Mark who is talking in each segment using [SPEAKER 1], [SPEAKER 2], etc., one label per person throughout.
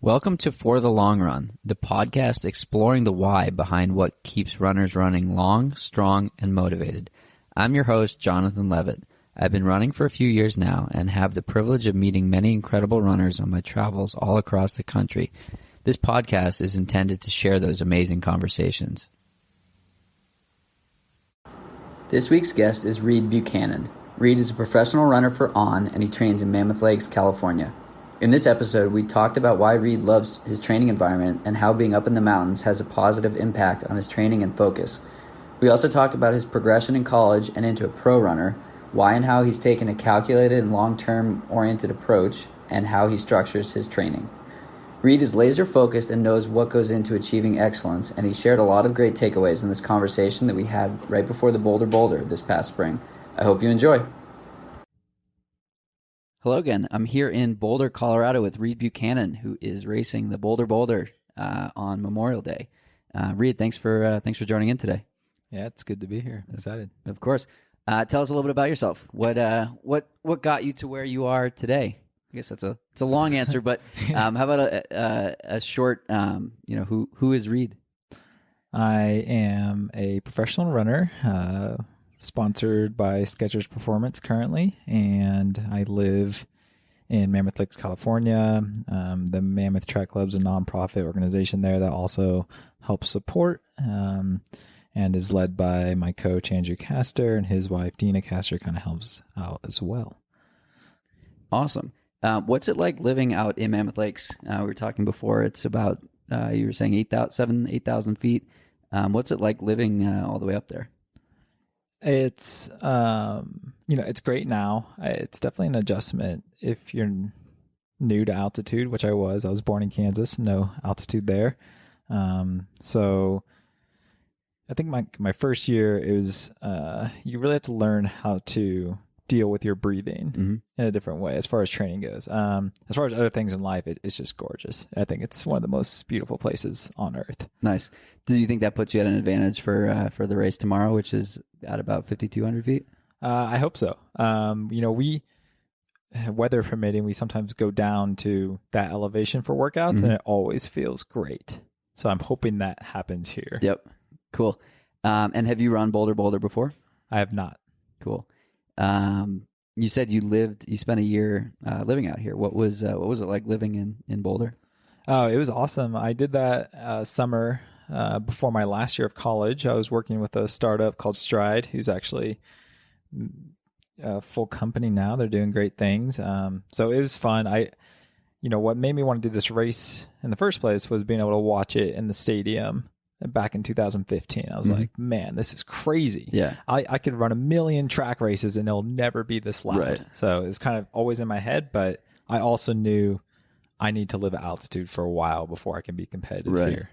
[SPEAKER 1] Welcome to For the Long Run, the podcast exploring the why behind what keeps runners running long, strong, and motivated. I'm your host, Jonathan Levitt. I've been running for a few years now and have the privilege of meeting many incredible runners on my travels all across the country. This podcast is intended to share those amazing conversations. This week's guest is Reid Buchanan. Reid is a professional runner for On, and he trains in Mammoth Lakes, California. In this episode, we talked about why Reid loves his training environment and how being up in the mountains has a positive impact on his training and focus. We also talked about his progression in college and into a pro runner, why and how he's taken a calculated and long-term oriented approach, and how he structures his training. Reid is laser focused and knows what goes into achieving excellence, and he shared a lot of great takeaways in this conversation that we had right before the Boulder this past spring. I hope you enjoy. Hello again. I'm here in Boulder, Colorado with Reid Buchanan, who is racing the Boulder on Memorial Day. Reid, thanks for joining in today.
[SPEAKER 2] Yeah, it's good to be here. Excited.
[SPEAKER 1] Of course. Tell us a little bit about yourself. What got you to where you are today? I guess it's a long answer, but how about a short? Who is Reid?
[SPEAKER 2] I am a professional runner, sponsored by Skechers Performance currently, and I live in Mammoth Lakes, California. The Mammoth Track Club's a nonprofit organization there that also helps support and is led by my coach, Andrew Castor, and his wife, Dina Castor, kind of helps out as well.
[SPEAKER 1] Awesome. What's it like living out in Mammoth Lakes? We were talking before. It's about, you were saying 8,000 feet. What's it like living all the way up there?
[SPEAKER 2] It's, it's great now. It's definitely an adjustment if you're new to altitude, which I was. I was born in Kansas, no altitude there. So I think my first year, it was, you really have to learn how to deal with your breathing in a different way as far as training goes. As far as other things in life, it's just gorgeous. I think it's one of the most beautiful places on earth.
[SPEAKER 1] Nice. Do you think that puts you at an advantage for the race tomorrow, which is at about 5,200 feet?
[SPEAKER 2] I hope so. We, weather permitting, we sometimes go down to that elevation for workouts, and it always feels great. So I'm hoping that happens here.
[SPEAKER 1] Yep. Cool. And have you run Boulder before?
[SPEAKER 2] I have not.
[SPEAKER 1] Cool. You said you spent a year living out here. What was it like living in Boulder?
[SPEAKER 2] Oh, it was awesome. I did that summer before my last year of college. I was working with a startup called Stride, who's actually a full company now. They're doing great things. So it was fun. What made me want to do this race in the first place was being able to watch it in the stadium back in 2015. I was like, man, this is crazy.
[SPEAKER 1] Yeah.
[SPEAKER 2] I could run 1 million track races and it'll never be this loud.
[SPEAKER 1] Right.
[SPEAKER 2] So it's kind of always in my head, but I also knew I need to live at altitude for a while before I can be competitive here.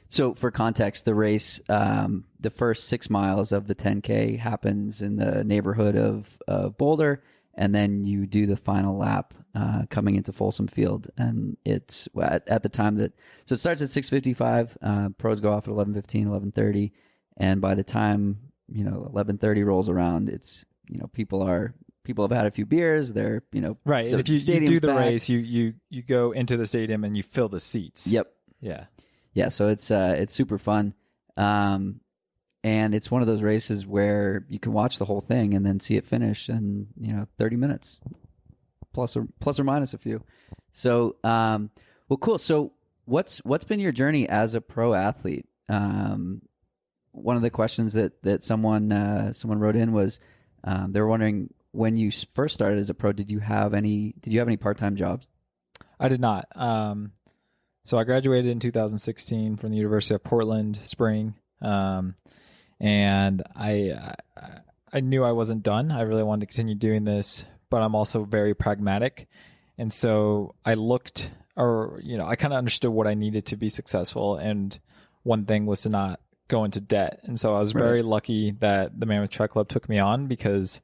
[SPEAKER 1] So for context, the race, the first 6 miles of the 10K happens in the neighborhood of Boulder, and then you do the final lap coming into Folsom Field. And it's at the time so it starts at 6:55. Pros go off at 11:15, 11:30. And by the time, 11:30 rolls around, it's, people have had a few beers. They're,
[SPEAKER 2] right. If you do the race, you go into the stadium and you fill the seats.
[SPEAKER 1] Yep.
[SPEAKER 2] Yeah.
[SPEAKER 1] Yeah. So it's super fun. And it's one of those races where you can watch the whole thing and then see it finish in 30 minutes, plus or minus a few. So, well, cool. So, what's been your journey as a pro athlete? One of the questions that someone wrote in was they were wondering, when you first started as a pro, did you have any part-time jobs?
[SPEAKER 2] I did not. So I graduated in 2016 from the University of Portland, spring. And I knew I wasn't done. I really wanted to continue doing this, but I'm also very pragmatic. And so I looked, I kind of understood what I needed to be successful. And one thing was to not go into debt. And so I was very lucky that the Mammoth Track Club took me on, because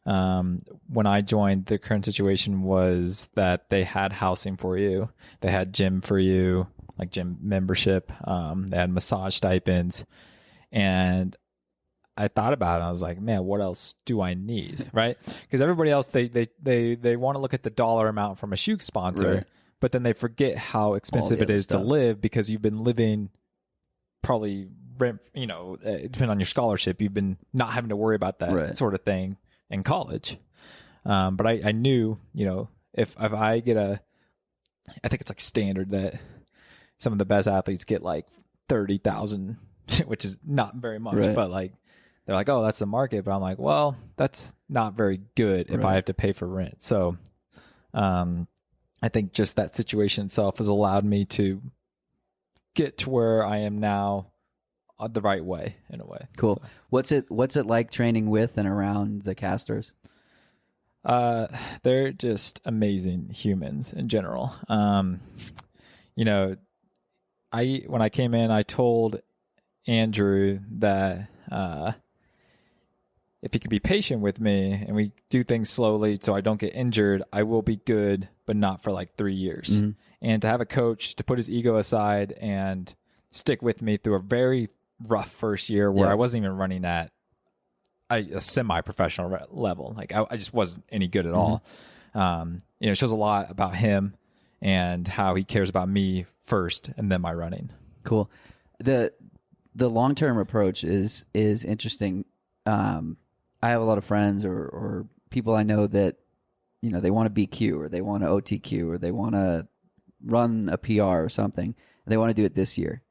[SPEAKER 2] when I joined, the current situation was that they had housing for you. They had gym for you, like gym membership. They had massage stipends. And I thought about it and I was like, man, what else do I need? Right. Because everybody else, they want to look at the dollar amount from a shoe sponsor,
[SPEAKER 1] Right.
[SPEAKER 2] but then they forget how expensive it is to live because you've been living probably rent, depending on your scholarship, you've been not having to worry about that sort of thing in college. But I knew, if I get I think it's like standard that some of the best athletes get like 30,000, which is not very much, but like, they're like, oh, that's the market. But I'm like, well, that's not very good if I have to pay for rent. So, I think just that situation itself has allowed me to get to where I am now the right way, in a way.
[SPEAKER 1] Cool.
[SPEAKER 2] So.
[SPEAKER 1] What's it like training with and around the casters?
[SPEAKER 2] They're just amazing humans in general. When I came in, I told Andrew that if he could be patient with me and we do things slowly so I don't get injured, I will be good, but not for like 3 years. Mm-hmm. And to have a coach to put his ego aside and stick with me through a very rough first year where I wasn't even running at a semi-professional level. Like I just wasn't any good at all. It shows a lot about him and how he cares about me first and then my running.
[SPEAKER 1] Cool. The long-term approach is interesting. I have a lot of friends or people I know that, they want to BQ or they want to OTQ or they want to run a PR or something. And they want to do it this year.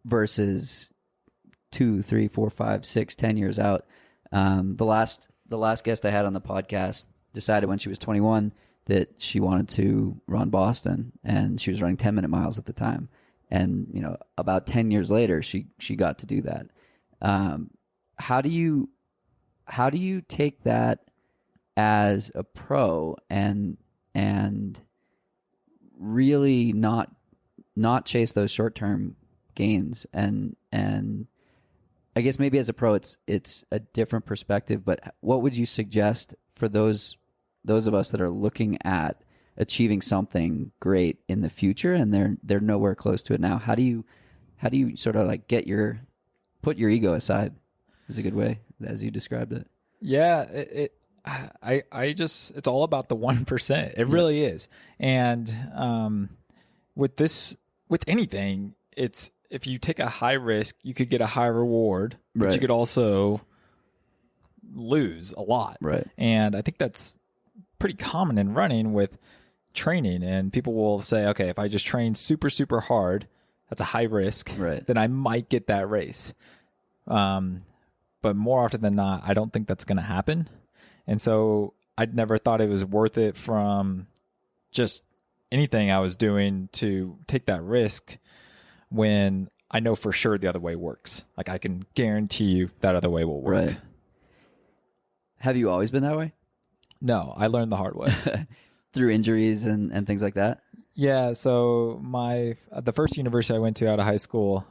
[SPEAKER 1] Versus 2, 3, 4, 5, 6, 10 years out. The last guest I had on the podcast decided when she was 21 that she wanted to run Boston, and she was running 10-minute miles at the time. And about 10 years later, she got to do that. How do you take that as a pro and really not chase those short-term gains and I guess maybe as a pro it's a different perspective, but what would you suggest for those of us that are looking at achieving something great in the future and they're nowhere close to it now? How do you sort of like put your ego aside is a good way as you described it?
[SPEAKER 2] Yeah, it's all about the 1%. It really is. And with anything, it's if you take a high risk, you could get a high reward, but you could also lose a lot.
[SPEAKER 1] Right.
[SPEAKER 2] And I think that's pretty common in running with training. And people will say, okay, if I just train super, super hard, that's a high risk.
[SPEAKER 1] Right.
[SPEAKER 2] Then I might get that race. But more often than not, I don't think that's going to happen. And so I'd never thought it was worth it from just anything I was doing to take that risk when I know for sure the other way works. Like I can guarantee you that other way will work.
[SPEAKER 1] Right. Have you always been that way?
[SPEAKER 2] No, I learned the hard way.
[SPEAKER 1] Through injuries and things like that?
[SPEAKER 2] Yeah, so the first university I went to out of high school,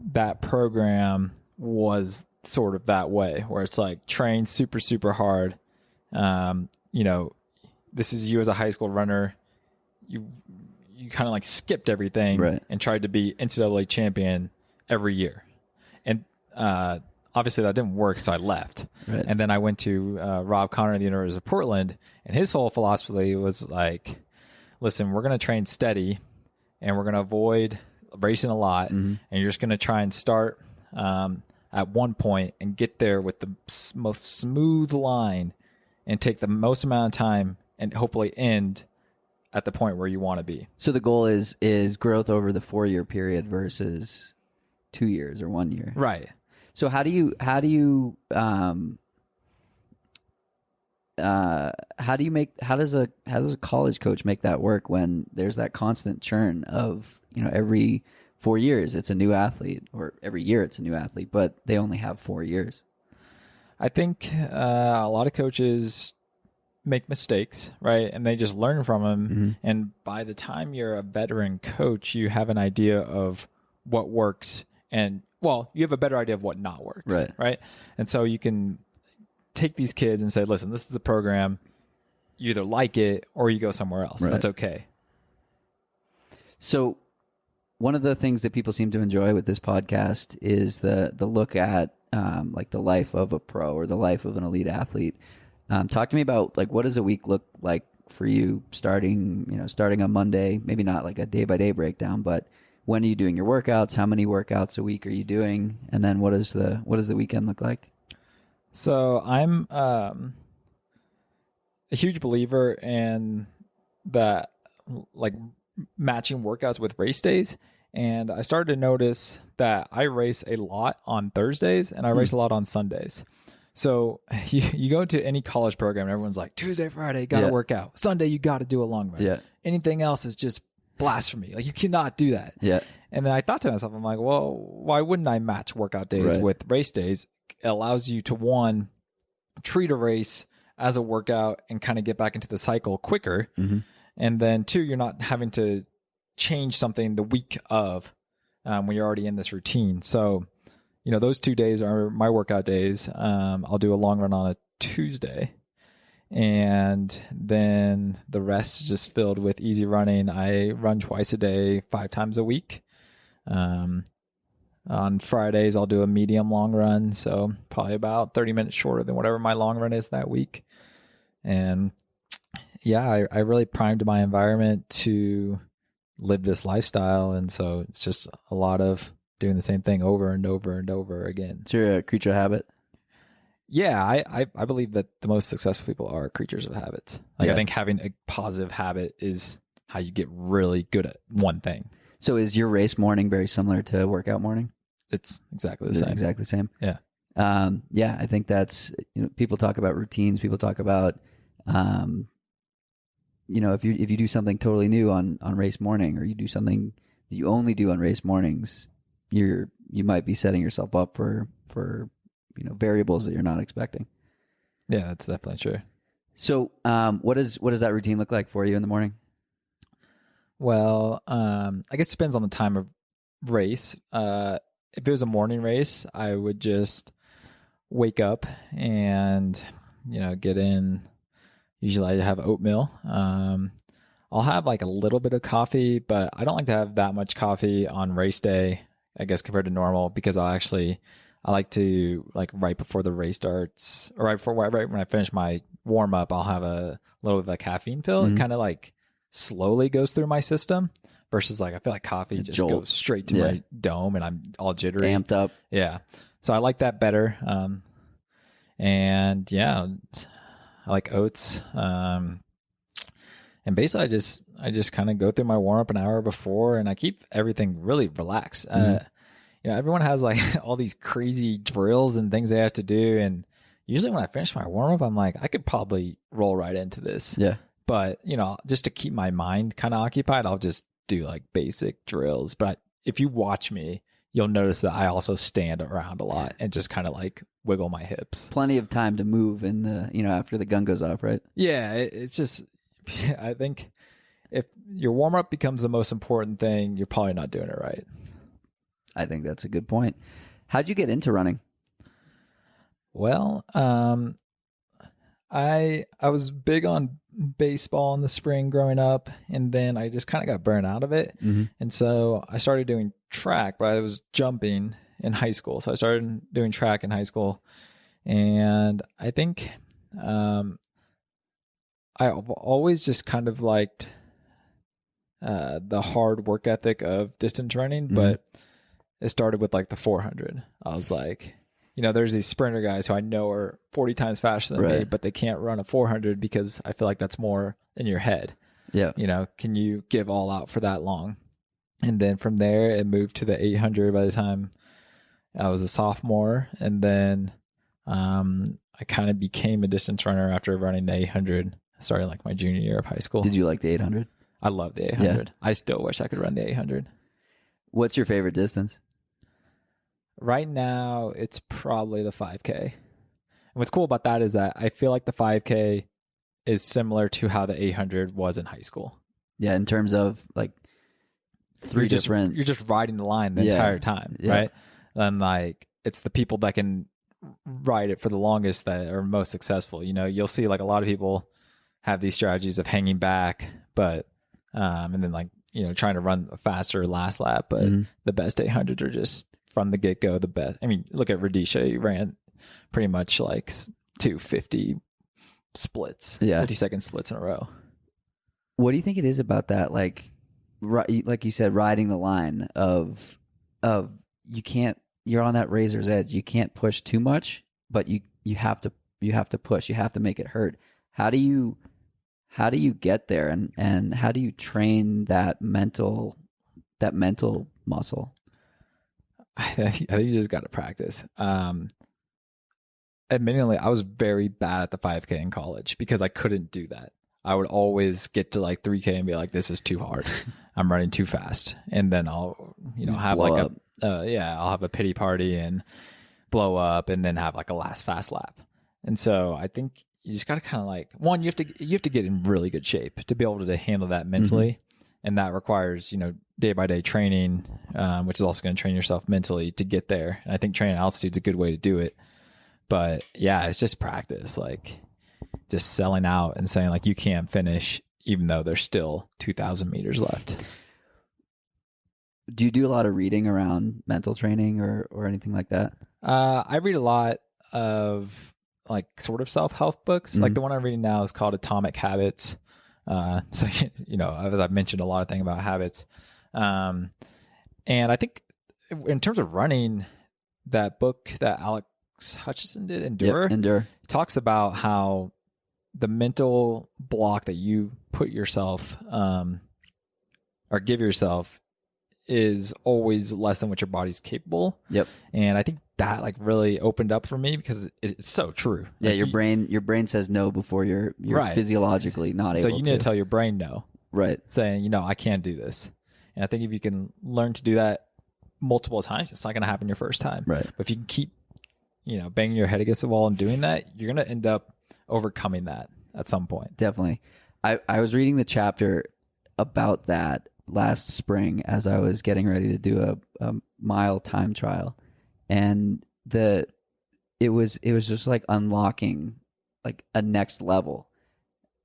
[SPEAKER 2] that program was sort of that way, where it's like train super, super hard. This is you as a high school runner. You kind of like skipped everything and tried to be NCAA champion every year. And obviously that didn't work, so I left. Right. And then I went to Rob Connor at the University of Portland, and his whole philosophy was like, listen, we're going to train steady, and we're going to avoid racing a lot, and you're just going to try and start at one point and get there with the most smooth line and take the most amount of time and hopefully end at the point where you want to be.
[SPEAKER 1] So the goal is growth over the 4-year period versus 2 years or 1 year.
[SPEAKER 2] Right.
[SPEAKER 1] So how does a college coach make that work when there's that constant churn of, every 4 years it's a new athlete, or every year it's a new athlete, but they only have 4 years?
[SPEAKER 2] I think a lot of coaches make mistakes, right? And they just learn from them. Mm-hmm. And by the time you're a veteran coach, you have an idea of what works, and you have a better idea of what not works, right? And so you can take these kids and say, listen, this is the program. You either like it or you go somewhere else. Right. That's okay.
[SPEAKER 1] So one of the things that people seem to enjoy with this podcast is the look at like the life of a pro or the life of an elite athlete. Talk to me about like, what does a week look like for you starting on Monday? Maybe not like a day by day breakdown, but when are you doing your workouts? How many workouts a week are you doing? And then what does the weekend look like?
[SPEAKER 2] So I'm a huge believer in that, like matching workouts with race days. And I started to notice that I race a lot on Thursdays and I race a lot on Sundays. So you go to any college program and everyone's like, Tuesday, Friday, you got to work out. Sunday, you got to do a long run.
[SPEAKER 1] Yeah.
[SPEAKER 2] Anything else is just blasphemy. Like, you cannot do that.
[SPEAKER 1] Yeah.
[SPEAKER 2] And then I thought to myself, I'm like, well, why wouldn't I match workout days with race days? It allows you to, one, treat a race as a workout and kind of get back into the cycle quicker. Mm-hmm. And then two, you're not having to change something the week of when you're already in this routine. So, those 2 days are my workout days. I'll do a long run on a Tuesday. And then the rest is just filled with easy running. I run twice a day, 5 times a week. On Fridays, I'll do a medium long run. So probably about 30 minutes shorter than whatever my long run is that week. And yeah, I really primed my environment to live this lifestyle. And so it's just a lot of doing the same thing over and over and over again.
[SPEAKER 1] So you're a creature of habit?
[SPEAKER 2] Yeah, I believe that the most successful people are creatures of habits. Like, I think having a positive habit is how you get really good at one thing.
[SPEAKER 1] So is your race morning very similar to workout morning?
[SPEAKER 2] It's exactly the same.
[SPEAKER 1] Exactly the same.
[SPEAKER 2] Yeah.
[SPEAKER 1] Yeah, I think that's, people talk about routines. People talk about, if you do something totally new on race morning, or you do something that you only do on race mornings, you might be setting yourself up for variables that you're not expecting.
[SPEAKER 2] Yeah, that's definitely true.
[SPEAKER 1] So, what does that routine look like for you in the morning?
[SPEAKER 2] Well, I guess it depends on the time of race. If it was a morning race, I would just wake up and, get in. Usually I have oatmeal. I'll have like a little bit of coffee, but I don't like to have that much coffee on race day, I guess, compared to normal, because I like to, like, right before the race starts, or right when I finish my warm up, I'll have a little bit of a caffeine pill. Mm-hmm. It kind of like slowly goes through my system, versus like I feel like coffee just goes straight to my dome and I'm all jittery,
[SPEAKER 1] amped up.
[SPEAKER 2] Yeah, so I like that better. And yeah, I like oats. And basically, I just kind of go through my warm up an hour before, and I keep everything really relaxed. Everyone has like all these crazy drills and things they have to do. And usually when I finish my warm up, I'm like, I could probably roll right into this.
[SPEAKER 1] Yeah.
[SPEAKER 2] But, just to keep my mind kind of occupied, I'll just do like basic drills. But if you watch me, you'll notice that I also stand around a lot and just kind of like wiggle my hips.
[SPEAKER 1] Plenty of time to move in the, after the gun goes off, right?
[SPEAKER 2] Yeah. It's just, I think if your warm up becomes the most important thing, you're probably not doing it right.
[SPEAKER 1] I think that's a good point. How'd you get into running?
[SPEAKER 2] Well, I was big on baseball in the spring growing up, and then I just kind of got burned out of it. Mm-hmm. And so I started doing track, but I was jumping in high school. So I started doing track in high school. And I think I've always just kind of liked the hard work ethic of distance running, mm-hmm. but it started with like the 400. I was like, there's these sprinter guys who I know are 40 times faster than me, but they can't run a 400 because I feel like that's more in your head.
[SPEAKER 1] Yeah.
[SPEAKER 2] Can you give all out for that long? And then from there, it moved to the 800 by the time I was a sophomore. And then I kind of became a distance runner after running the 800, starting like my junior year of high school.
[SPEAKER 1] Did you like the 800?
[SPEAKER 2] I love the 800. Yeah. I still wish I could run the 800.
[SPEAKER 1] What's your favorite distance?
[SPEAKER 2] Right now, it's probably the 5K. And what's cool about that is that I feel like the 5K is similar to how the 800 was in high school.
[SPEAKER 1] Yeah, in terms of like
[SPEAKER 2] you're just riding the line the entire time, right? And like it's the people that can ride it for the longest that are most successful. You'll see like a lot of people have these strategies of hanging back, but and then like trying to run a faster last lap, but the best 800s are just from the get-go the best. I mean, look at Radisha. He ran pretty much like 250 splits, 50-second splits in a row.
[SPEAKER 1] What do you think it is about that? Like you said, riding the line of you're on that razor's edge. You can't push too much, but you have to push. You have to make it hurt. How do you get there, and how do you train that mental muscle?
[SPEAKER 2] I think you just got to practice. Admittedly, I was very bad at the 5K in college because I couldn't do that. I would always get to like 3K and be like, this is too hard. I'm running too fast. And then I'll, have like I'll have a pity party and blow up and then have like a last fast lap. And so I think you just got to kind of like, one, you have to get in really good shape to be able to handle that mentally. And that requires, day by day training, which is also going to train yourself mentally to get there. And I think training altitude is a good way to do it. But yeah, it's just practice, like just selling out and saying like you can't finish even though there's still 2,000 meters left.
[SPEAKER 1] Do you do a lot of reading around mental training or anything like that?
[SPEAKER 2] I read a lot of like sort of self-help books. Like the one I'm reading now is called Atomic Habits. So, as I've mentioned a lot of things about habits. And I think in terms of running, that book that Alex Hutchinson did, Endure, talks about how the mental block that you put yourself or give yourself is always less than what your body's capable.
[SPEAKER 1] Yep.
[SPEAKER 2] And I think that like really opened up for me because it's so true.
[SPEAKER 1] Yeah,
[SPEAKER 2] like
[SPEAKER 1] your brain says no before you're
[SPEAKER 2] right.
[SPEAKER 1] physiologically not able to.
[SPEAKER 2] So you need to tell your brain no.
[SPEAKER 1] Right.
[SPEAKER 2] Saying, I can't do this. And I think if you can learn to do that multiple times, it's not going to happen your first time.
[SPEAKER 1] Right.
[SPEAKER 2] But if you can keep, banging your head against the wall and doing that, you're going to end up overcoming that at some point.
[SPEAKER 1] Definitely. I was reading the chapter about that last spring as I was getting ready to do a mile time trial, and it was just like unlocking like a next level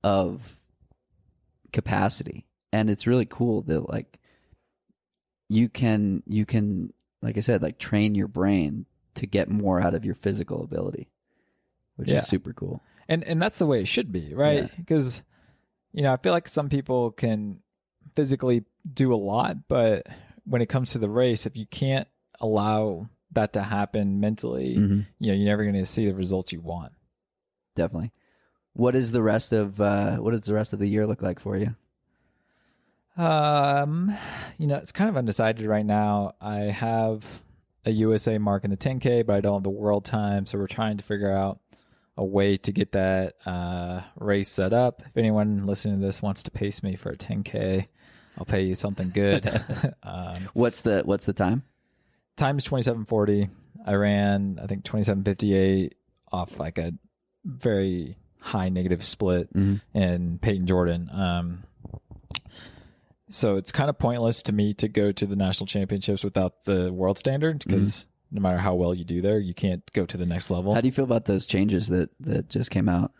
[SPEAKER 1] of capacity, and it's really cool that like you can like I said, like train your brain to get more out of your physical ability, which is super cool.
[SPEAKER 2] And that's the way it should be, right? Because I feel like some people can physically do a lot, but when it comes to the race, if you can't allow that to happen mentally, you're never going to see the results you want.
[SPEAKER 1] Definitely. What does the rest of the year look like for you?
[SPEAKER 2] It's kind of undecided right now. I have a USA mark in the 10K, but I don't have the world time, so we're trying to figure out a way to get that race set up. If anyone listening to this wants to pace me for a 10K, I'll pay you something good.
[SPEAKER 1] What's the time?
[SPEAKER 2] Time is 27:40. I ran, I think, 27:58 off like a very high negative split in Peyton Jordan. So it's kind of pointless to me to go to the national championships without the world standard because no matter how well you do there, you can't go to the next level.
[SPEAKER 1] How do you feel about those changes that just came out?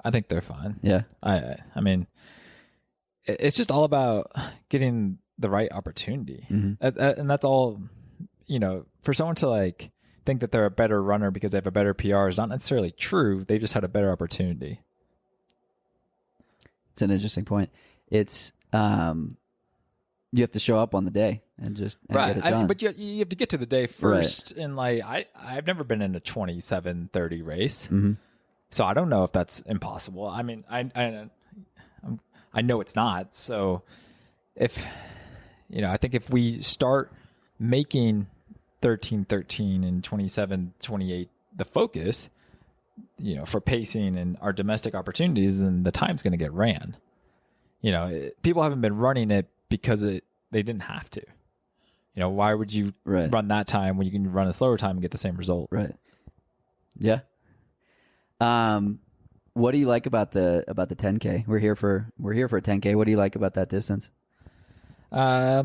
[SPEAKER 2] I think they're fine.
[SPEAKER 1] Yeah.
[SPEAKER 2] I mean, it's just all about getting the right opportunity. And that's all, for someone to like think that they're a better runner because they have a better PR is not necessarily true. They just had a better opportunity.
[SPEAKER 1] It's an interesting point. It's, you have to show up on the day and get it done.
[SPEAKER 2] But you have to get to the day first. Right. And like, I've never been in a 27:30 race. So I don't know if that's impossible. I mean, I know it's not. So if, I think if we start making 13:13 and 27:28 the focus, for pacing and our domestic opportunities, then the time's going to get ran. People haven't been running it because they didn't have to. Why would you run that time when you can run a slower time and get the same result?
[SPEAKER 1] Right. Yeah. What do you like about the 10K? We're here for a 10K. What do you like about that distance?
[SPEAKER 2] I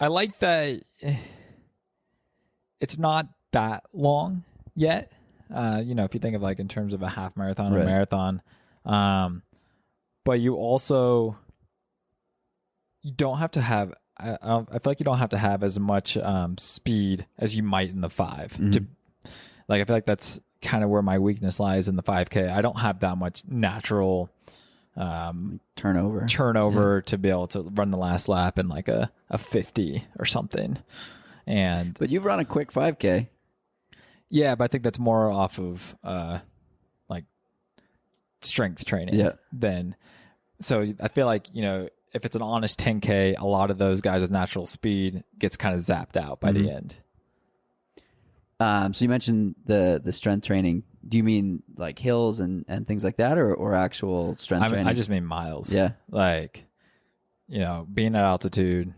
[SPEAKER 2] like that it's not that long yet. If you think of like in terms of a half marathon or marathon, but you also you don't have to have. I feel like you don't have to have as much speed as you might in the 5 to like. I feel like that's kind of where my weakness lies in the 5K. I don't have that much natural turnover to be able to run the last lap in like a 50 or something.
[SPEAKER 1] But you've run a quick 5K.
[SPEAKER 2] Yeah, but I think that's more off of like strength training than. So I feel like, if it's an honest 10K, a lot of those guys with natural speed gets kind of zapped out by the end.
[SPEAKER 1] So you mentioned the strength training. Do you mean like hills and things like that, or actual strength training?
[SPEAKER 2] I just mean miles.
[SPEAKER 1] Yeah.
[SPEAKER 2] Like, being at altitude,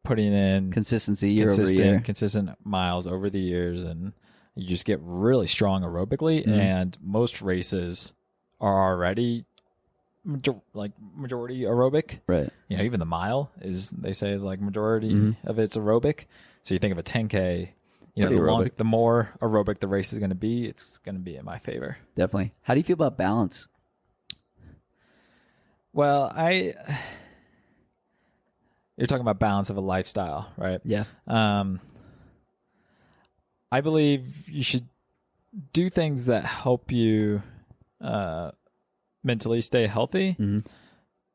[SPEAKER 2] putting in
[SPEAKER 1] consistency year over year.
[SPEAKER 2] Consistent miles over the years, and you just get really strong aerobically. And most races are already majority aerobic.
[SPEAKER 1] Right.
[SPEAKER 2] Even the mile is like majority of it's aerobic. So you think of a 10K, the more aerobic the race is going to be, it's going to be in my favor.
[SPEAKER 1] Definitely. How do you feel about balance?
[SPEAKER 2] Well, you're talking about balance of a lifestyle, right?
[SPEAKER 1] Yeah.
[SPEAKER 2] I believe you should do things that help you mentally stay healthy.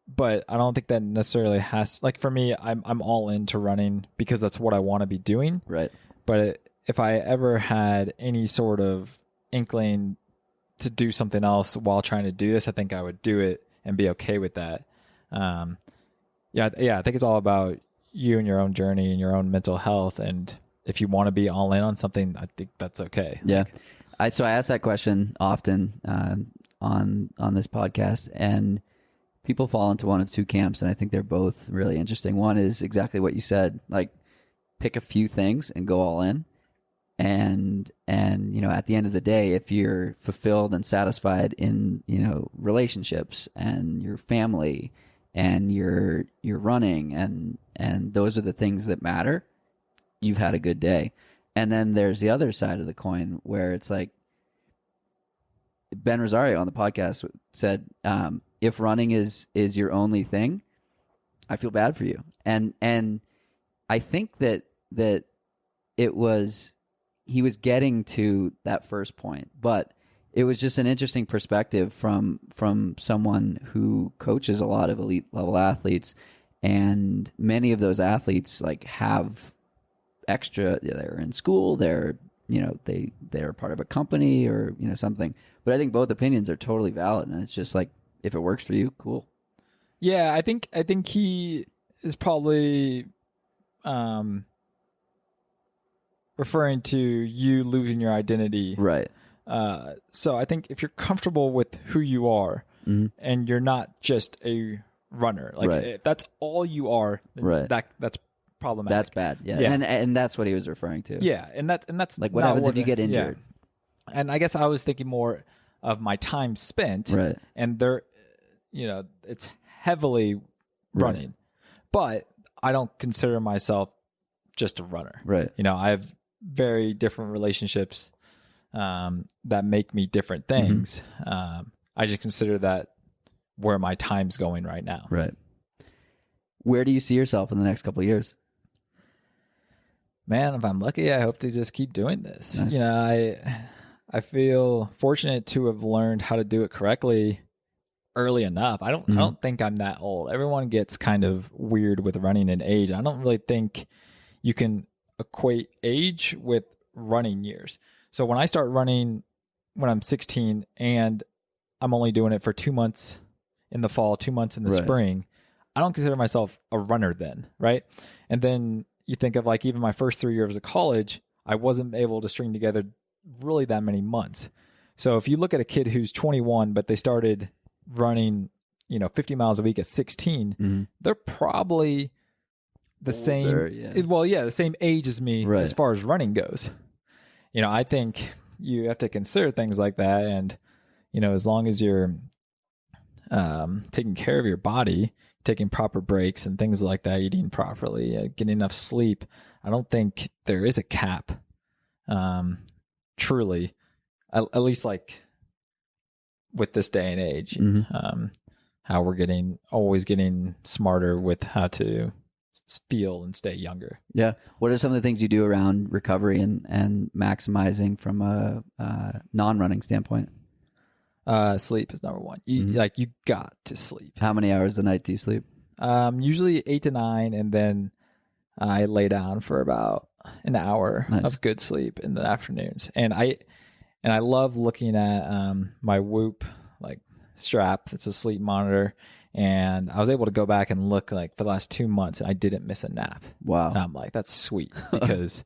[SPEAKER 2] But I don't think that necessarily has, like, for me, I'm all into running because that's what I want to be doing.
[SPEAKER 1] Right.
[SPEAKER 2] But if I ever had any sort of inkling to do something else while trying to do this, I think I would do it and be okay with that. I think it's all about you and your own journey and your own mental health. And if you want to be all in on something, I think that's okay.
[SPEAKER 1] Yeah. So I ask that question often on this podcast, and people fall into one of two camps, and I think they're both really interesting. One is exactly what you said, like pick a few things and go all in. And at the end of the day, if you're fulfilled and satisfied in, relationships and your family and your running and those are the things that matter, you've had a good day. And then there's the other side of the coin where it's like Ben Rosario on the podcast said, if running is your only thing, I feel bad for you. And I think that he was getting to that first point, but it was just an interesting perspective from someone who coaches a lot of elite level athletes, and many of those athletes like have extra. They're in school. They're part of a company or something. But I think both opinions are totally valid, and it's just like if it works for you, cool.
[SPEAKER 2] Yeah, I think he is probably referring to you losing your identity.
[SPEAKER 1] Right.
[SPEAKER 2] So I think if you're comfortable with who you are and you're not just a runner, like if that's all you are, then that's problematic.
[SPEAKER 1] That's bad. Yeah. And that's what he was referring to.
[SPEAKER 2] Yeah. And that's
[SPEAKER 1] like what happens if you get injured?
[SPEAKER 2] Yeah. And I guess I was thinking more of my time spent.
[SPEAKER 1] Right.
[SPEAKER 2] And it's heavily running. But I don't consider myself just a runner.
[SPEAKER 1] Right.
[SPEAKER 2] I have very different relationships that make me different things. I just consider that where my time's going right now.
[SPEAKER 1] Right. Where do you see yourself in the next couple of years?
[SPEAKER 2] Man, if I'm lucky, I hope to just keep doing this.
[SPEAKER 1] Nice.
[SPEAKER 2] I feel fortunate to have learned how to do it correctly early enough. I don't think I'm that old. Everyone gets kind of weird with running and age. I don't really think you can equate age with running years. So when I start running when I'm 16 and I'm only doing it for 2 months in the fall, 2 months in the spring, I don't consider myself a runner then, right? And then you think of like even my first 3 years of college, I wasn't able to string together really that many months. So if you look at a kid who's 21, but they started running, 50 miles a week at 16, they're probably the same. The same age as me as far as running goes. I think you have to consider things like that. And, as long as you're taking care of your body, taking proper breaks and things like that, eating properly, getting enough sleep, I don't think there is a cap. Truly, at least like with this day and age. how we're always getting smarter with how to feel and stay younger.
[SPEAKER 1] Yeah. What are some of the things you do around recovery and maximizing from a non-running standpoint?
[SPEAKER 2] Sleep is number one. You got to sleep.
[SPEAKER 1] How many hours a night do you sleep?
[SPEAKER 2] Usually 8 to 9, and then I lay down for about an hour of good sleep in the afternoons. And I love looking at my Whoop like strap. It's a sleep monitor, and I was able to go back and look like for the last 2 months, and I didn't miss a nap.
[SPEAKER 1] Wow.
[SPEAKER 2] And I'm like, that's sweet because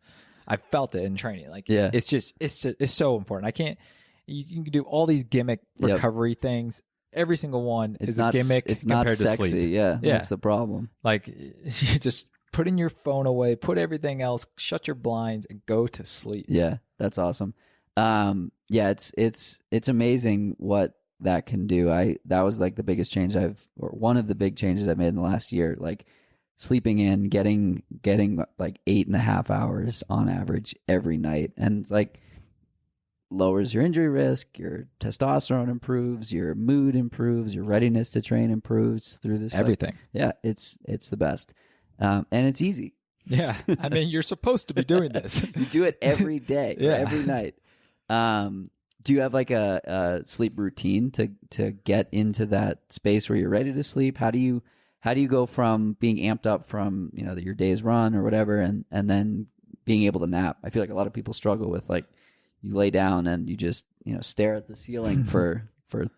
[SPEAKER 2] I felt it in training. Like, it's so important. You can do all these gimmick recovery things. Every single one is a gimmick.
[SPEAKER 1] It's not sexy. Sleep. Yeah, that's the problem.
[SPEAKER 2] Like, you just putting your phone away, put everything else, shut your blinds, and go to sleep.
[SPEAKER 1] Yeah, that's awesome. It's amazing what that can do. That was like the biggest change one of the big changes I've made in the last year. Like sleeping in, getting like 8.5 hours on average every night, and like lowers your injury risk, your testosterone improves, your mood improves, your readiness to train improves through this.
[SPEAKER 2] Everything.
[SPEAKER 1] Yeah, it's the best. And it's easy.
[SPEAKER 2] Yeah. I mean, you're supposed to be doing this.
[SPEAKER 1] You do it every day, every night. Do you have like a sleep routine to get into that space where you're ready to sleep? How do you go from being amped up from, your day's run or whatever, and then being able to nap? I feel like a lot of people struggle with like, you lay down and you just, stare at the ceiling for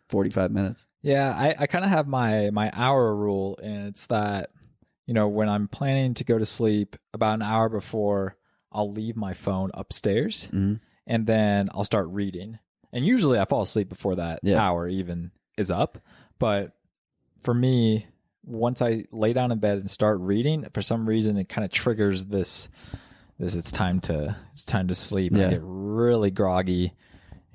[SPEAKER 1] 45 minutes.
[SPEAKER 2] Yeah. I kind of have my hour rule, and it's that, when I'm planning to go to sleep, about an hour before, I'll leave my phone upstairs, and then I'll start reading. And usually I fall asleep before that hour even is up. But for me, once I lay down in bed and start reading, for some reason it kind of triggers this it's time to sleep. I get really groggy,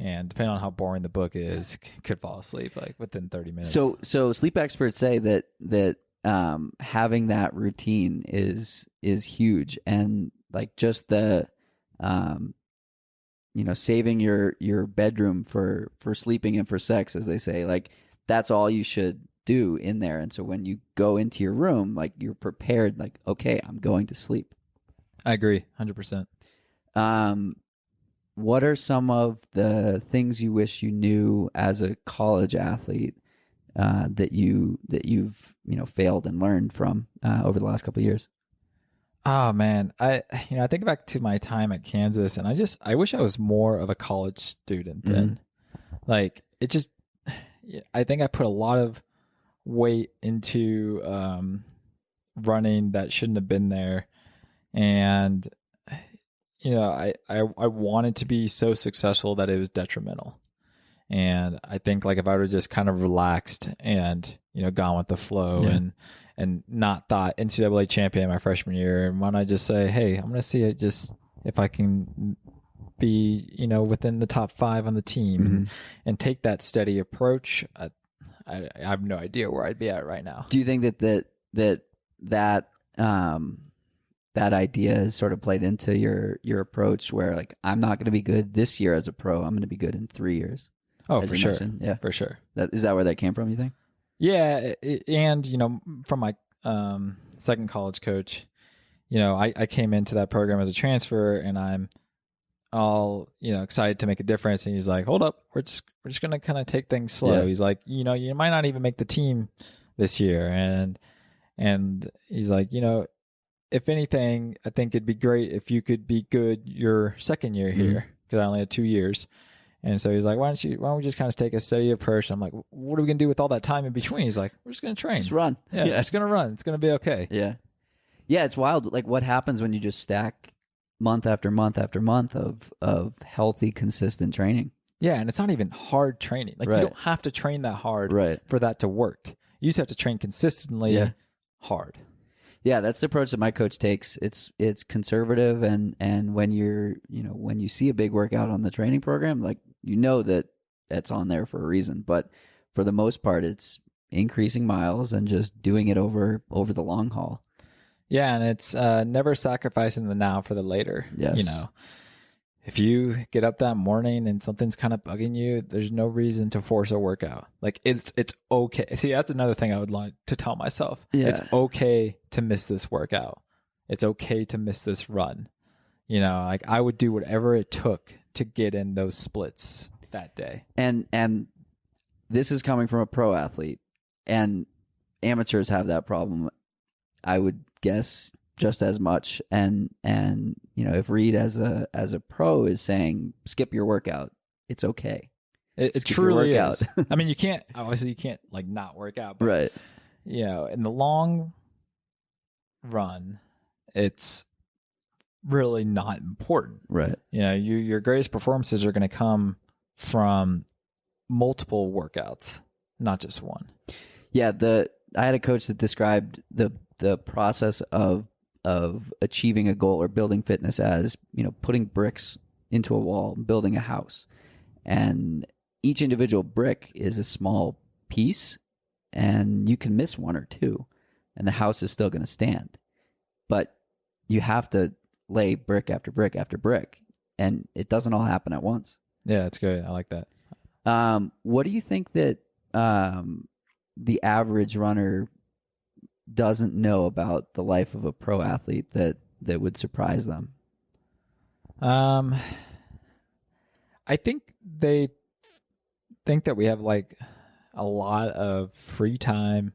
[SPEAKER 2] and depending on how boring the book is, could fall asleep like within 30 minutes.
[SPEAKER 1] So sleep experts say that having that routine is huge, and like just the saving your bedroom for sleeping and for sex, as they say, like that's all you should do in there. And so when you go into your room, like you're prepared, like, okay, I'm going to sleep.
[SPEAKER 2] I agree 100%.
[SPEAKER 1] What are some of the things you wish you knew as a college athlete that you've failed and learned from over the last couple of years?
[SPEAKER 2] Oh man, I think back to my time at Kansas, and I wish I was more of a college student then. Like I think I put a lot of weight into running that shouldn't have been there, and I wanted to be so successful that it was detrimental. And I think like if I would have just kind of relaxed and gone with the flow and not thought NCAA champion my freshman year, and why don't I just say, hey, I'm going to see it just if I can be within the top 5 on the team, and take that steady approach. I have no idea where I'd be at right now.
[SPEAKER 1] Do you think that idea has sort of played into your approach, where like, I'm not going to be good this year as a pro, I'm going to be good in 3 years?
[SPEAKER 2] Oh, for sure.
[SPEAKER 1] Yeah,
[SPEAKER 2] for sure.
[SPEAKER 1] Is that where that came from, you think?
[SPEAKER 2] Yeah. And, from my second college coach, I came into that program as a transfer, and I'm all, excited to make a difference. And he's like, hold up, we're just going to kind of take things slow. Yeah. He's like, you might not even make the team this year. And he's like, if anything, I think it'd be great if you could be good your second year here, because I only had 2 years. And so he's like, why don't we just kind of take a steady approach? I'm like, what are we going to do with all that time in between? He's like, we're just going to train.
[SPEAKER 1] Just run.
[SPEAKER 2] Yeah, we're just going to run. It's going to be okay.
[SPEAKER 1] Yeah. Yeah, it's wild. Like, what happens when you just stack month after month after month of healthy, consistent training?
[SPEAKER 2] Yeah, and it's not even hard training. Like, you don't have to train that hard for that to work. You just have to train consistently hard.
[SPEAKER 1] Yeah, that's the approach that my coach takes. It's conservative, and when when you see a big workout on the training program, like that that's on there for a reason. But for the most part, it's increasing miles and just doing it over the long haul.
[SPEAKER 2] Yeah, and it's never sacrificing the now for the later.
[SPEAKER 1] Yes.
[SPEAKER 2] if you get up that morning and something's kind of bugging you, there's no reason to force a workout. Like it's okay. See, that's another thing I would like to tell myself.
[SPEAKER 1] Yeah.
[SPEAKER 2] It's okay to miss this workout. It's okay to miss this run. You know, like I would do whatever it took to get in those splits that day.
[SPEAKER 1] And this is coming from a pro athlete, and amateurs have that problem, I would guess, just as much. And you know, if Reid as a pro is saying skip your workout, it's okay.
[SPEAKER 2] It truly is. I mean, you can't like not work out, but
[SPEAKER 1] right.
[SPEAKER 2] you know, in the long run, it's really not important.
[SPEAKER 1] Right.
[SPEAKER 2] You know, your greatest performances are going to come from multiple workouts, not just one.
[SPEAKER 1] Yeah, I had a coach that described the process of achieving a goal or building fitness as, you know, putting bricks into a wall, building a house. And each individual brick is a small piece, and you can miss one or two, and the house is still going to stand. But you have to lay brick after brick after brick, and it doesn't all happen at once.
[SPEAKER 2] Yeah, that's good. I like that.
[SPEAKER 1] What do you think that the average runner doesn't know about the life of a pro athlete that would surprise them?
[SPEAKER 2] I think they think that we have like a lot of free time,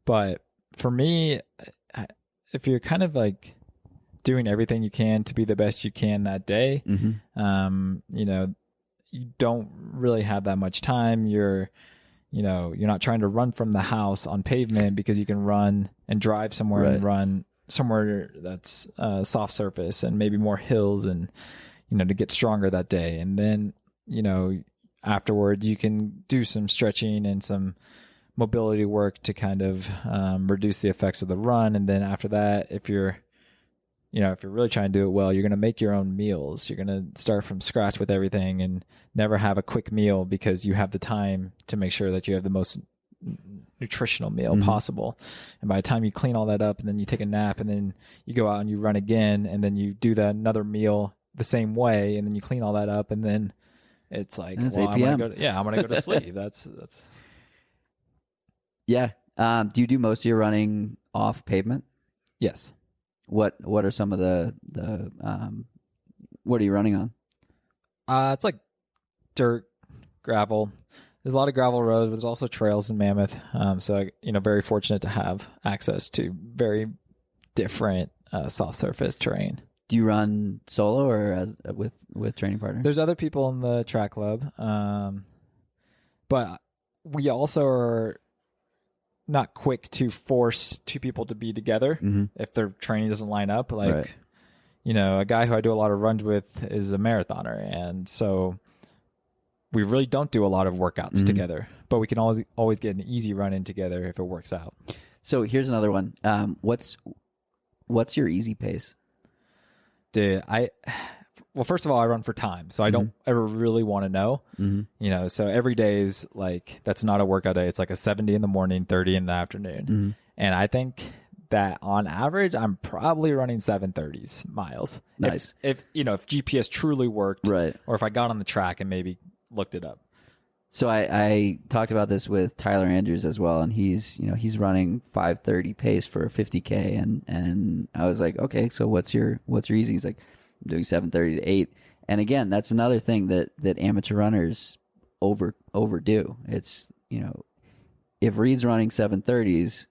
[SPEAKER 2] but for me, if you're kind of like doing everything you can to be the best you can that day, you know, you don't really have that much time. You're not trying to run from the house on pavement because you can run and drive somewhere and run somewhere that's soft surface and maybe more hills, and, you know, to get stronger that day. And then, you know, afterwards you can do some stretching and some mobility work to kind of reduce the effects of the run. And then after that, if you're really trying to do it well, you're going to make your own meals. You're going to start from scratch with everything and never have a quick meal because you have the time to make sure that you have the most nutritional meal possible. And by the time you clean all that up and then you take a nap and then you go out and you run again and then you do another meal the same way and then you clean all that up and then it's like,
[SPEAKER 1] and it's
[SPEAKER 2] well,
[SPEAKER 1] 8 p.m.
[SPEAKER 2] I'm going to go to sleep. That's.
[SPEAKER 1] Yeah. Do you do most of your running off pavement?
[SPEAKER 2] Yes.
[SPEAKER 1] What are some of the what are you running on?
[SPEAKER 2] It's like dirt, gravel. There's a lot of gravel roads, but there's also trails in Mammoth. So, you know, very fortunate to have access to very different soft surface terrain.
[SPEAKER 1] Do you run solo or with training partners?
[SPEAKER 2] There's other people in the track club, but we also are not quick to force two people to be together if their training doesn't line up. Like, you know, a guy who I do a lot of runs with is a marathoner, and so we really don't do a lot of workouts together, but we can always get an easy run in together if it works out.
[SPEAKER 1] So here's another one. What's your easy pace?
[SPEAKER 2] Dude, well, first of all, I run for time, so I don't ever really want to know. You know, so every day is like, that's not a workout day. It's like a 70 in the morning, 30 in the afternoon. And I think that on average, I'm probably running 7:30s miles.
[SPEAKER 1] Nice.
[SPEAKER 2] If you know, if GPS truly worked, or if I got on the track and maybe looked it up.
[SPEAKER 1] So I talked about this with Tyler Andrews as well, and he's running 5:30 pace for a 50K, and I was like, okay, so what's your easy? He's like, I'm doing 7:30 to 8, and again, that's another thing that amateur runners overdo. It's, you know, if Reid's running 7:30s,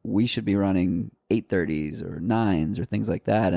[SPEAKER 1] we should be running 8:30s or 9s or things like that,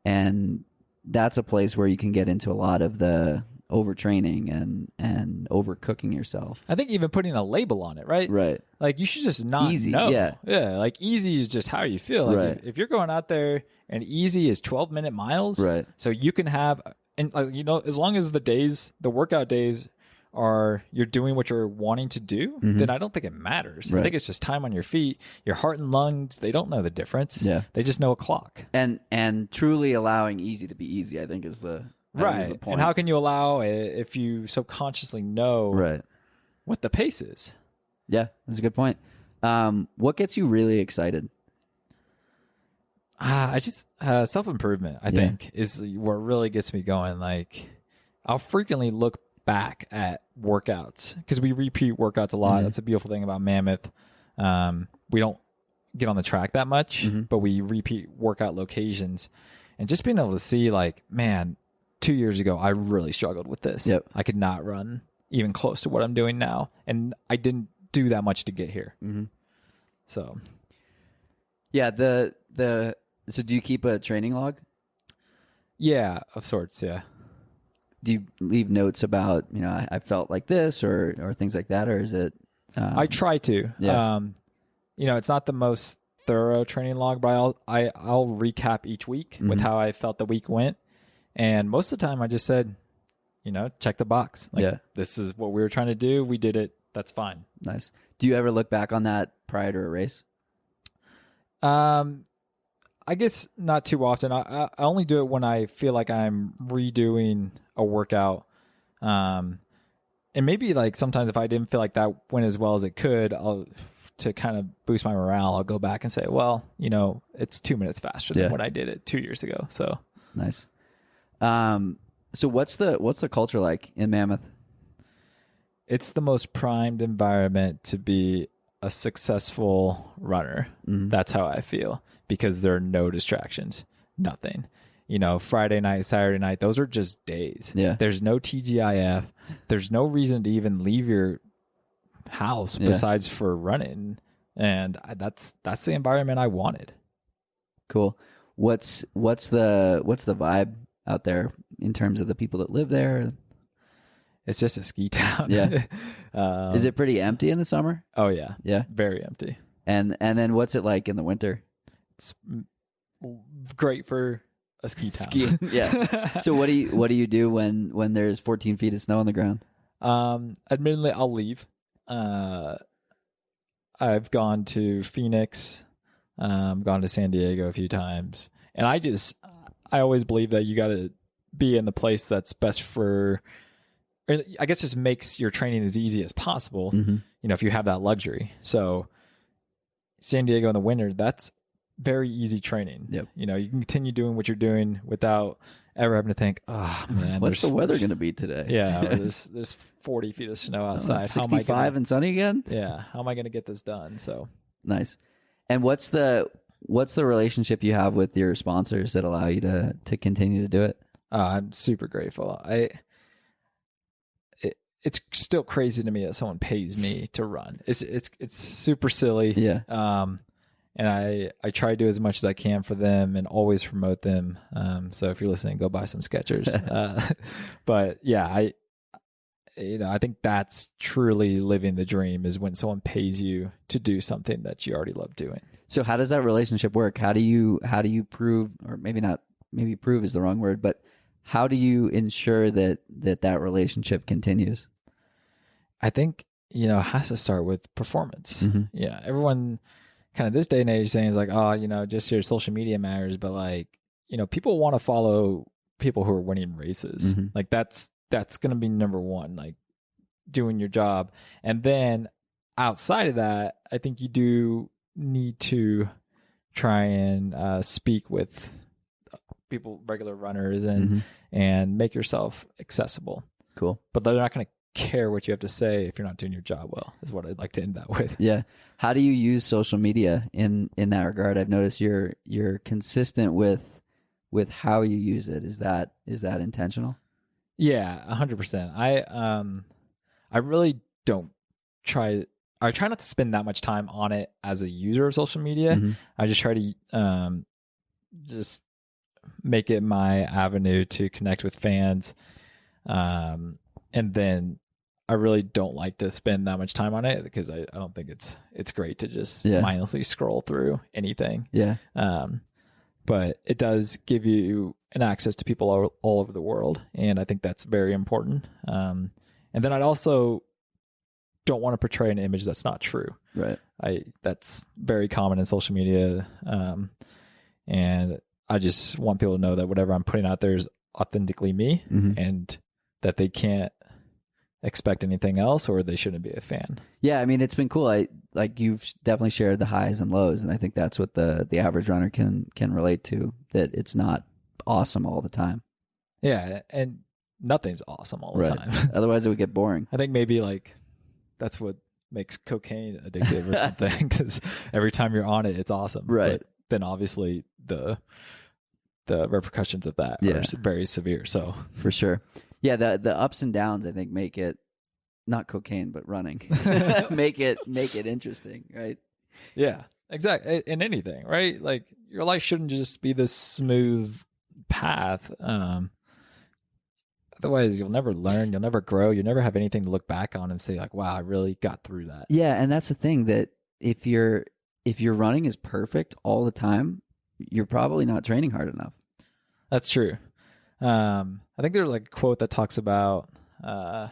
[SPEAKER 1] and that's a place where you can get into a lot of the overtraining and overcooking yourself.
[SPEAKER 2] I think even putting a label on it, right?
[SPEAKER 1] Right.
[SPEAKER 2] Like, you should just not
[SPEAKER 1] easy,
[SPEAKER 2] know.
[SPEAKER 1] Yeah.
[SPEAKER 2] Like, easy is just how you feel. Like, if you're going out there and easy is 12-minute miles,
[SPEAKER 1] right?
[SPEAKER 2] So you can have, and you know, as long as the workout days are you're doing what you're wanting to do, then I don't think it matters. I think it's just time on your feet. Your heart and lungs, they don't know the difference. Yeah. They just know a clock.
[SPEAKER 1] And truly allowing easy to be easy, I think is the
[SPEAKER 2] right. And how can you allow it if you subconsciously know what the pace is?
[SPEAKER 1] Yeah, that's a good point. What gets you really excited?
[SPEAKER 2] I just self-improvement, I think, is what really gets me going. Like, I'll frequently look back at workouts because we repeat workouts a lot. That's a beautiful thing about Mammoth. We don't get on the track that much, but we repeat workout locations, and just being able to see, like, man, 2 years ago, I really struggled with this.
[SPEAKER 1] Yep.
[SPEAKER 2] I could not run even close to what I'm doing now, and I didn't do that much to get here. So,
[SPEAKER 1] yeah, so do you keep a training log?
[SPEAKER 2] Yeah, of sorts. Yeah.
[SPEAKER 1] Do you leave notes about, I felt like this or things like that, or is it?
[SPEAKER 2] I try to.
[SPEAKER 1] Yeah.
[SPEAKER 2] It's not the most thorough training log, but I'll recap each week with how I felt the week went, and most of the time I just said, check the box. Like, this is what we were trying to do. We did it. That's fine.
[SPEAKER 1] Nice. Do you ever look back on that prior to a race?
[SPEAKER 2] I guess not too often. I only do it when I feel like I'm redoing a workout. And maybe, like, sometimes if I didn't feel like that went as well as it could, to kind of boost my morale, I'll go back and say, well, it's 2 minutes faster than what I did it 2 years ago. So
[SPEAKER 1] nice. So what's the culture like in Mammoth?
[SPEAKER 2] It's the most primed environment to be a successful runner. That's how I feel, because there are no distractions, nothing. Friday night, Saturday night, those are just days.
[SPEAKER 1] Yeah.
[SPEAKER 2] There's no TGIF. There's no reason to even leave your house besides for running. And that's the environment I wanted.
[SPEAKER 1] Cool. What's the vibe out there in terms of the people that live there?
[SPEAKER 2] It's just a ski town.
[SPEAKER 1] Yeah. Is it pretty empty in the summer?
[SPEAKER 2] Oh yeah.
[SPEAKER 1] Yeah.
[SPEAKER 2] Very empty.
[SPEAKER 1] And then what's it like in the winter?
[SPEAKER 2] It's great for a ski town.
[SPEAKER 1] Ski. Yeah. So what do you do when there's 14 feet of snow on the ground?
[SPEAKER 2] Admittedly, I'll leave. I've gone to Phoenix, gone to San Diego a few times, and I always believe that you got to be in the place that's best for, or I guess just makes your training as easy as possible. If you have that luxury. So San Diego in the winter, that's very easy training.
[SPEAKER 1] Yep.
[SPEAKER 2] You can continue doing what you're doing without ever having to think, oh man,
[SPEAKER 1] what's the weather going to be today?
[SPEAKER 2] Yeah, there's 40 feet of snow outside.
[SPEAKER 1] 65 and sunny again?
[SPEAKER 2] Yeah, how am I going to get this done? So
[SPEAKER 1] nice. And what's the relationship you have with your sponsors that allow you to continue to do it?
[SPEAKER 2] I'm super grateful. It's still crazy to me that someone pays me to run. It's super silly.
[SPEAKER 1] Yeah.
[SPEAKER 2] And I try to do as much as I can for them and always promote them. So if you're listening, go buy some Skechers. But yeah, I think that's truly living the dream, is when someone pays you to do something that you already love doing.
[SPEAKER 1] So how does that relationship work? How do you prove, or maybe prove is the wrong word, but how do you ensure that relationship continues?
[SPEAKER 2] I think, it has to start with performance. Yeah. Everyone kind of this day and age saying is like, oh, just your social media matters. But like, people want to follow people who are winning races. Like that's going to be number one, like doing your job. And then outside of that, I think you do need to try and speak with people, regular runners, and make yourself accessible.
[SPEAKER 1] Cool.
[SPEAKER 2] But they're not going to care what you have to say if you're not doing your job well, is what I'd like to end that with.
[SPEAKER 1] Yeah. How do you use social media in that regard? I've noticed you're consistent with how you use it. Is that intentional?
[SPEAKER 2] Yeah, 100%. I really don't try. I try not to spend that much time on it as a user of social media. I just try to just make it my avenue to connect with fans. And then I really don't like to spend that much time on it, because I don't think it's great to just mindlessly scroll through anything.
[SPEAKER 1] Yeah.
[SPEAKER 2] But it does give you an access to people all over the world, and I think that's very important. And then I'd also don't want to portray an image that's not true.
[SPEAKER 1] Right.
[SPEAKER 2] That's very common in social media. And I just want people to know that whatever I'm putting out there is authentically me, and that they can't expect anything else, or they shouldn't be a fan.
[SPEAKER 1] Yeah, I mean, it's been cool. You've definitely shared the highs and lows, and I think that's what the average runner can relate to, that it's not awesome all the time.
[SPEAKER 2] Yeah, and nothing's awesome all the time.
[SPEAKER 1] Otherwise, it would get boring.
[SPEAKER 2] I think maybe like that's what makes cocaine addictive or something, because every time you're on it, it's awesome.
[SPEAKER 1] Right.
[SPEAKER 2] But then obviously the repercussions of that are very severe. So
[SPEAKER 1] for sure. Yeah, the ups and downs, I think, make it not cocaine, but running. make it interesting, right?
[SPEAKER 2] Yeah, exactly. In anything, right? Like your life shouldn't just be this smooth path. Otherwise, you'll never learn, you'll never grow, you'll never have anything to look back on and say like, "Wow, I really got through that."
[SPEAKER 1] Yeah, and that's the thing, that if your running is perfect all the time, you're probably not training hard enough.
[SPEAKER 2] That's true. I think there's like a quote that talks about, I'd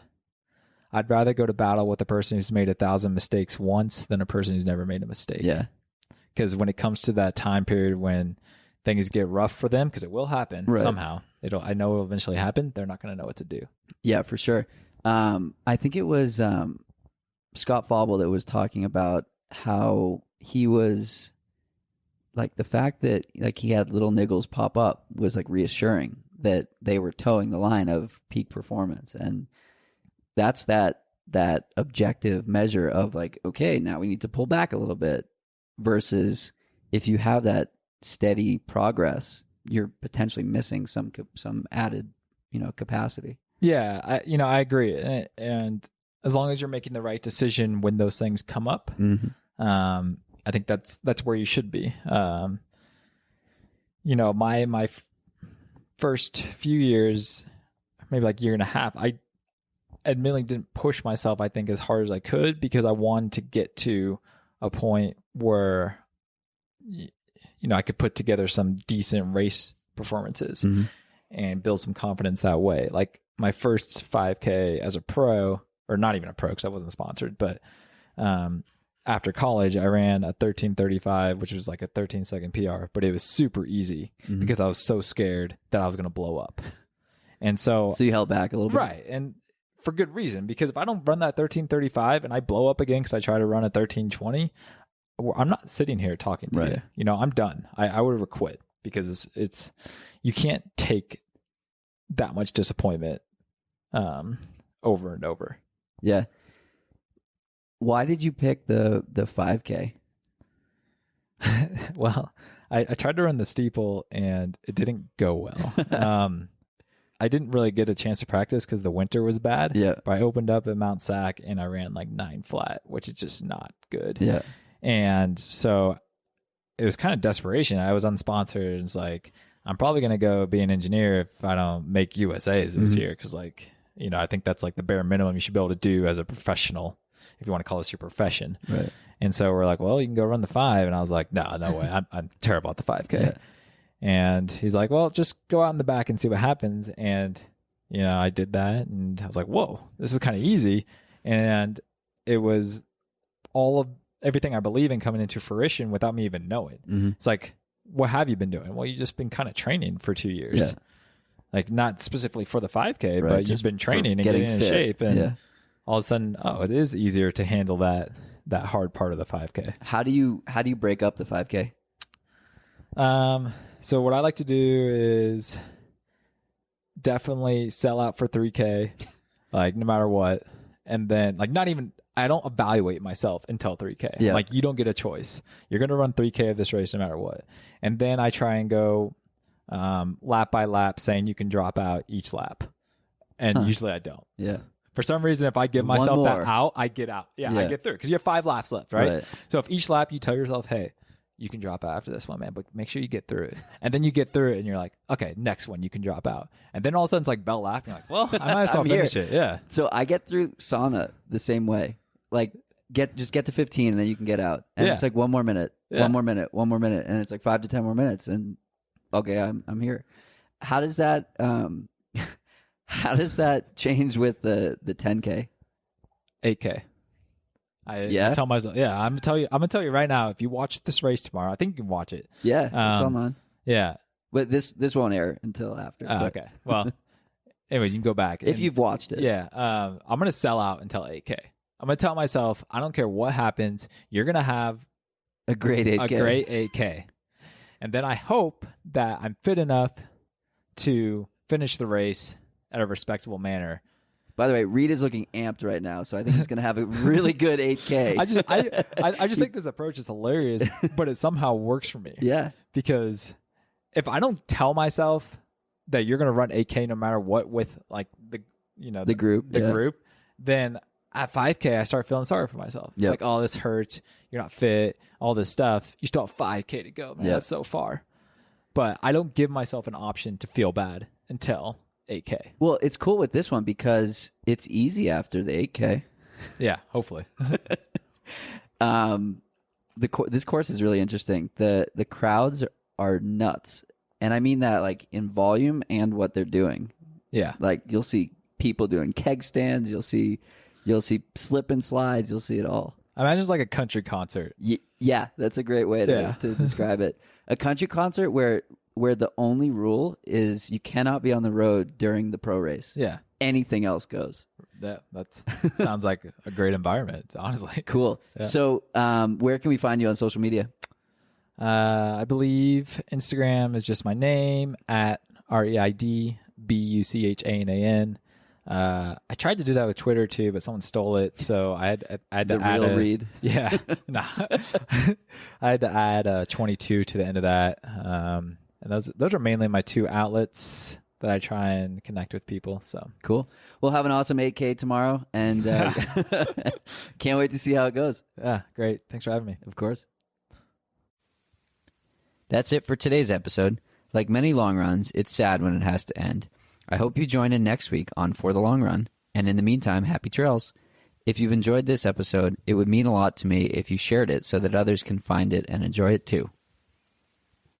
[SPEAKER 2] rather go to battle with a person who's made 1,000 mistakes once than a person who's never made a mistake.
[SPEAKER 1] Yeah.
[SPEAKER 2] Because when it comes to that time period when things get rough for them, because it will happen somehow, I know it'll eventually happen, they're not going to know what to do. Yeah, for sure. I think it was Scott Fauble that was talking about how he was, like, the fact that like he had little niggles pop up was like reassuring that they were towing the line of peak performance. And that's that objective measure of like, okay, now we need to pull back a little bit, versus if you have that steady progress, you're potentially missing some added, capacity. Yeah, I agree. And as long as you're making the right decision when those things come up, I think that's where you should be. My first few years, maybe like year and a half, I admittedly didn't push myself, I think, as hard as I could, because I wanted to get to a point where, I could put together some decent race performances and build some confidence that way. Like my first 5K as a pro, or not even a pro because I wasn't sponsored, but after college, I ran a 13:35, which was like a 13-second PR, but it was super easy because I was so scared that I was going to blow up. And so
[SPEAKER 1] you held back a little bit.
[SPEAKER 2] Right. And for good reason, because if I don't run that 13:35 and I blow up again because I try to run a 13:20, I'm not sitting here talking to you. I'm done. I would have quit, because it's you can't take that much disappointment over and over.
[SPEAKER 1] Yeah. Why did you pick the 5K?
[SPEAKER 2] Well, I tried to run the steeple and it didn't go well. I didn't really get a chance to practice because the winter was bad.
[SPEAKER 1] Yeah.
[SPEAKER 2] But I opened up at Mount Sac and I ran like 9 flat, which is just not good.
[SPEAKER 1] Yeah. And
[SPEAKER 2] so it was kind of desperation. I was unsponsored, and it's like, I'm probably going to go be an engineer if I don't make USAs this year. Because I think that's like the bare minimum you should be able to do as a professional, if you want to call this your profession.
[SPEAKER 1] Right.
[SPEAKER 2] And so we're like, well, you can go run the 5. And I was like, no way. I'm terrible at the 5K. Yeah. And he's like, well, just go out in the back and see what happens. And, I did that, and I was like, whoa, this is kind of easy. And it was all of everything I believe in coming into fruition without me even knowing. It's like, what have you been doing? Well, you've just been kind of training for 2 years. Yeah. Like, not specifically for the 5K, but you've been training and getting in shape. And all of a sudden, it is easier to handle that hard part of the 5K.
[SPEAKER 1] How do you break up the 5K?
[SPEAKER 2] So what I like to do is definitely sell out for 3K, like no matter what. And then I don't evaluate myself until 3K. Yeah. Like, you don't get a choice. You're going to run 3K of this race no matter what. And then I try and go lap by lap, saying you can drop out each lap. And usually I don't.
[SPEAKER 1] Yeah.
[SPEAKER 2] For some reason, if I give myself that out, I get out. Yeah, I get through. Because you have 5 laps left, right? So if each lap you tell yourself, hey, you can drop out after this one, man, but make sure you get through it. And then you get through it and you're like, okay, next one you can drop out. And then all of a sudden it's like bell lap. And you're like, well, I might as well finish it. Yeah.
[SPEAKER 1] So I get through sauna the same way. Like, just get to 15 and then you can get out. And it's like one more minute. And it's like 5 to 10 more minutes. And okay, I'm here. How does that change with the 10K?
[SPEAKER 2] 8K. I tell myself, I'm gonna tell you right now, if you watch this race tomorrow, I think you can watch it.
[SPEAKER 1] Yeah, it's online.
[SPEAKER 2] Yeah.
[SPEAKER 1] But this won't air until after.
[SPEAKER 2] Okay. Well, anyways, you can go back
[SPEAKER 1] if you've watched it.
[SPEAKER 2] Yeah, I'm gonna sell out until 8K. I'm gonna tell myself, I don't care what happens, you're gonna have
[SPEAKER 1] a great 8K.
[SPEAKER 2] A great 8K, and then I hope that I'm fit enough to finish the race at a respectable manner.
[SPEAKER 1] By the way, Reid is looking amped right now, so I think he's going to have a really good 8K.
[SPEAKER 2] I just think this approach is hilarious, but it somehow works for me.
[SPEAKER 1] Yeah.
[SPEAKER 2] Because if I don't tell myself that you're going to run 8K no matter what with like the group, then at 5K I start feeling sorry for myself.
[SPEAKER 1] Yep.
[SPEAKER 2] Like, oh, this hurts. You're not fit. All this stuff. You still have 5K to go, man.
[SPEAKER 1] Yep.
[SPEAKER 2] That's so far. But I don't give myself an option to feel bad until 8K.
[SPEAKER 1] Well, it's cool with this one because it's easy after the 8K.
[SPEAKER 2] Yeah, hopefully.
[SPEAKER 1] This course is really interesting. The crowds are nuts, and I mean that like in volume and what they're doing.
[SPEAKER 2] Yeah,
[SPEAKER 1] like you'll see people doing keg stands. You'll see slip and slides. You'll see it all.
[SPEAKER 2] I imagine it's like a country concert.
[SPEAKER 1] Yeah, that's a great way to describe it. A country concert where the only rule is you cannot be on the road during the pro race.
[SPEAKER 2] Yeah.
[SPEAKER 1] Anything else goes.
[SPEAKER 2] That sounds like a great environment, honestly.
[SPEAKER 1] Cool.
[SPEAKER 2] Yeah.
[SPEAKER 1] So where can we find you on social media?
[SPEAKER 2] I believe Instagram is just my name at ReidBuchanan. I tried to do that with Twitter too, but someone stole it, so I had to add
[SPEAKER 1] real Reid.
[SPEAKER 2] Yeah, nah. I had to add 22 to the end of that. And those are mainly my two outlets that I try and connect with people. So
[SPEAKER 1] cool. We'll have an awesome 8K tomorrow, and can't wait to see how it goes.
[SPEAKER 2] Yeah, great. Thanks for having me.
[SPEAKER 1] Of course. That's it for today's episode. Like many long runs, it's sad when it has to end. I hope you join in next week on For the Long Run, and in the meantime, happy trails. If you've enjoyed this episode, it would mean a lot to me if you shared it so that others can find it and enjoy it too.